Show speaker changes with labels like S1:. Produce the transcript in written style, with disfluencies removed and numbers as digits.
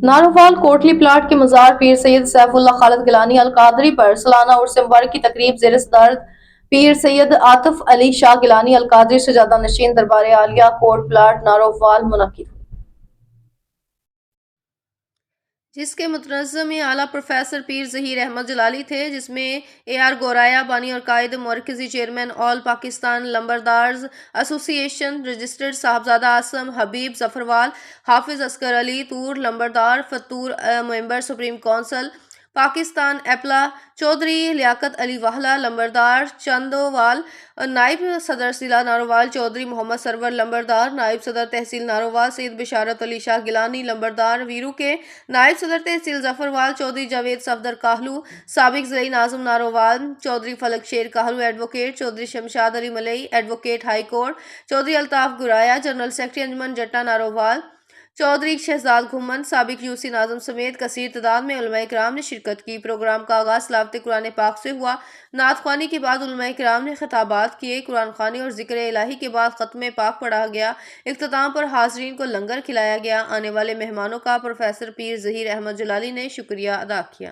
S1: Narowal Kotli plot کے مزار پیر سید سیف اللہ خالد گیلانی القادری پر سالانہ عرس مبارک کی تقریب زیر صدارت پیر سید عاطف علی شاہ گیلانی القادری سجادہ نشین دربار عالیہ کوٹ پلاٹ نارووال منعقد ہوئی، جس کے متنظم اعلیٰ پروفیسر پیر ظہیر احمد جلالی تھے، جس میں اے آر گورایا بانی اور قائد مرکزی چیئرمین آل پاکستان لمبردارز ایسوسی ایشن رجسٹرڈ صاحبزادہ اعظم حبیب ظفروال، حافظ اصغر علی طور لمبردار فتور ممبر سپریم کونسل پاکستان ایپلا، چودھری لیاقت علی واہلہ لمبردار چندووال، نائب صدر ضلع نارووال چودھری محمد سرور لمبردار، نائب صدر تحصیل نارووال سید بشارت علی شاہ گیلانی لمبردار ویرو کے، نائب صدر تحصیل ظفروال چودھری جاوید صفدر کاہلو، سابق ضلعی ناظم Narowal Chaudhry Falak Sher Kahlon advocate, Chaudhry Shamshad Ali Malai advocate high court, Chaudhry Altaf Goraya general secretary انجمن جٹا نارووال، چودھری شہزاد گھمن، سابق یوسی ناظم سمیت کثیر تعداد میں علماء کرام نے شرکت کی۔ پروگرام کا آغاز تلاوت قرآن پاک سے ہوا۔ نعت خوانی کے بعد علماء کرام نے خطابات کیے، قرآن خوانی اور ذکر الہی کے بعد ختم پاک پڑھا گیا۔ اختتام پر حاضرین کو لنگر کھلایا گیا۔ آنے والے مہمانوں کا پروفیسر پیر ظہیر احمد جلالی نے شکریہ ادا کیا۔